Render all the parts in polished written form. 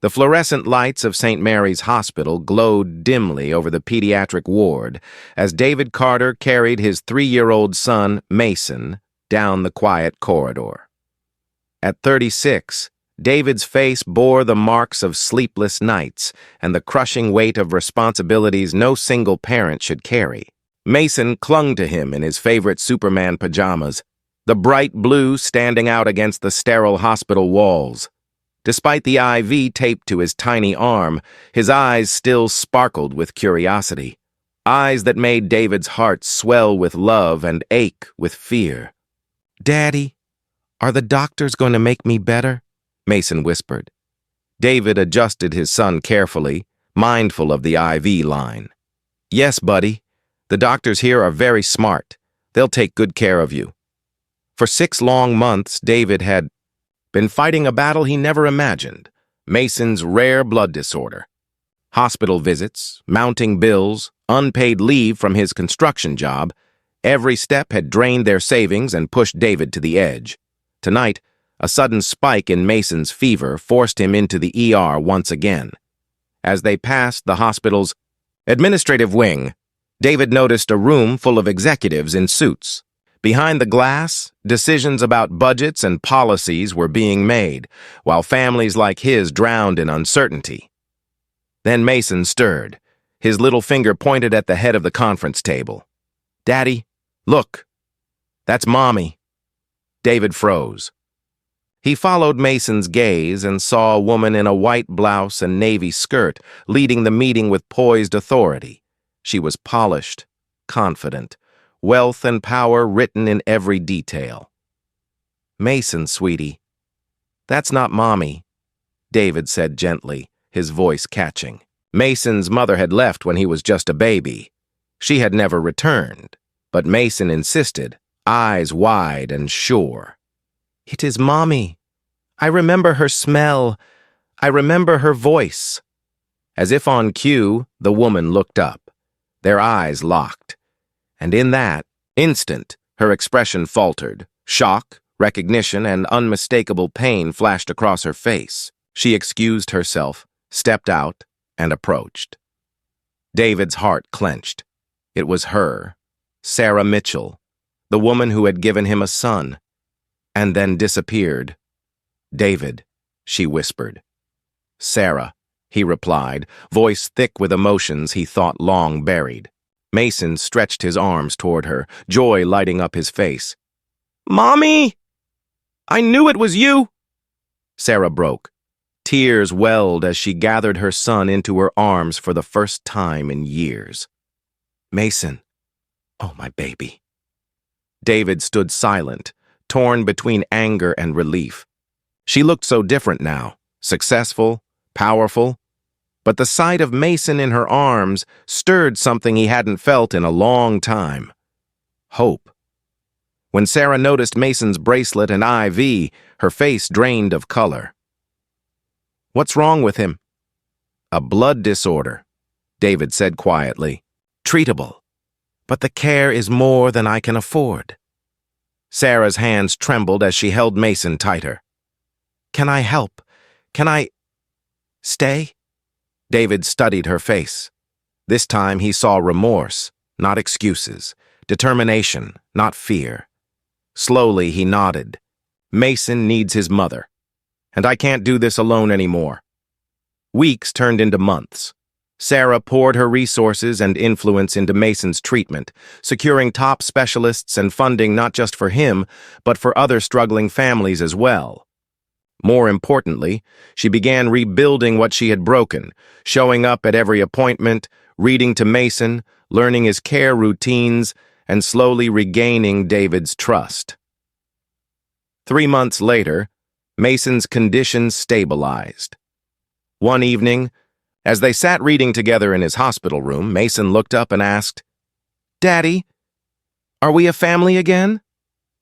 The fluorescent lights of St. Mary's Hospital glowed dimly over the pediatric ward as David Carter carried his 3-year-old son, Mason, down the quiet corridor. At 36, David's face bore the marks of sleepless nights and the crushing weight of responsibilities no single parent should carry. Mason clung to him in his favorite Superman pajamas, the bright blue standing out against the sterile hospital walls. Despite the IV taped to his tiny arm, his eyes still sparkled with curiosity, eyes that made David's heart swell with love and ache with fear. "Daddy, are the doctors going to make me better?" Mason whispered. David adjusted his son carefully, mindful of the IV line. "Yes, buddy. The doctors here are very smart. They'll take good care of you." For 6 long months, David had been fighting a battle he never imagined, Mason's rare blood disorder. Hospital visits, mounting bills, unpaid leave from his construction job, every step had drained their savings and pushed David to the edge. Tonight, a sudden spike in Mason's fever forced him into the ER once again. As they passed the hospital's administrative wing, David noticed a room full of executives in suits. Behind the glass, decisions about budgets and policies were being made, while families like his drowned in uncertainty. Then Mason stirred, his little finger pointed at the head of the conference table. "Daddy, look. That's Mommy." David froze. He followed Mason's gaze and saw a woman in a white blouse and navy skirt leading the meeting with poised authority. She was polished, confident, wealth and power written in every detail. "Mason, sweetie." "That's not Mommy," David said gently, his voice catching. Mason's mother had left when he was just a baby. She had never returned, but Mason insisted, eyes wide and sure. "It is Mommy. I remember her smell. I remember her voice." As if on cue, the woman looked up. Their eyes locked. And in that instant, her expression faltered. Shock, recognition, and unmistakable pain flashed across her face. She excused herself, stepped out, and approached. David's heart clenched. It was her, Sarah Mitchell, the woman who had given him a son, and then disappeared. "David," she whispered. "Sarah," he replied, voice thick with emotions he thought long buried. Mason stretched his arms toward her, joy lighting up his face. "Mommy! I knew it was you!" Sarah broke. Tears welled as she gathered her son into her arms for the first time in years. "Mason, oh my baby." David stood silent, torn between anger and relief. She looked so different now, successful, powerful. But the sight of Mason in her arms stirred something he hadn't felt in a long time. Hope. When Sarah noticed Mason's bracelet and IV, her face drained of color. "What's wrong with him?" "A blood disorder," David said quietly. "Treatable. But the care is more than I can afford." Sarah's hands trembled as she held Mason tighter. "Can I help? Can I stay?" David studied her face. This time he saw remorse, not excuses, determination, not fear. Slowly he nodded. "Mason needs his mother, and I can't do this alone anymore." Weeks turned into months. Sarah poured her resources and influence into Mason's treatment, securing top specialists and funding not just for him, but for other struggling families as well. More importantly, she began rebuilding what she had broken, showing up at every appointment, reading to Mason, learning his care routines, and slowly regaining David's trust. 3 months later, Mason's condition stabilized. One evening, as they sat reading together in his hospital room, Mason looked up and asked, "Daddy, are we a family again?"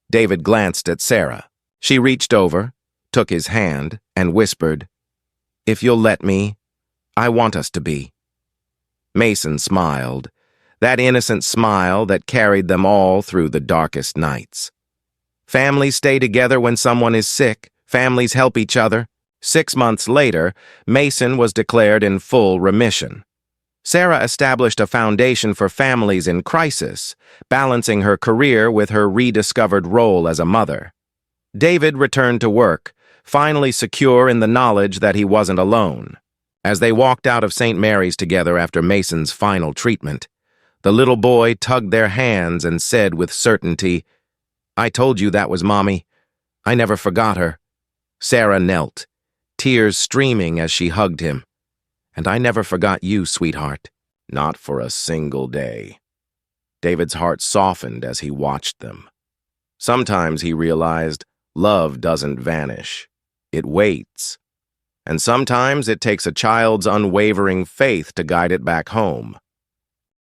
David glanced at Sarah. She reached over, took his hand, and whispered, "If you'll let me, I want us to be." Mason smiled, that innocent smile that carried them all through the darkest nights. Families stay together when someone is sick. Families help each other. 6 months later, Mason was declared in full remission. Sarah established a foundation for families in crisis, balancing her career with her rediscovered role as a mother. David returned to work, finally secure in the knowledge that he wasn't alone. As they walked out of St. Mary's together after Mason's final treatment, the little boy tugged their hands and said with certainty, "I told you that was Mommy. I never forgot her." Sarah knelt, tears streaming as she hugged him. "And I never forgot you, sweetheart. Not for a single day." David's heart softened as he watched them. Sometimes he realized love doesn't vanish. It waits. And sometimes it takes a child's unwavering faith to guide it back home.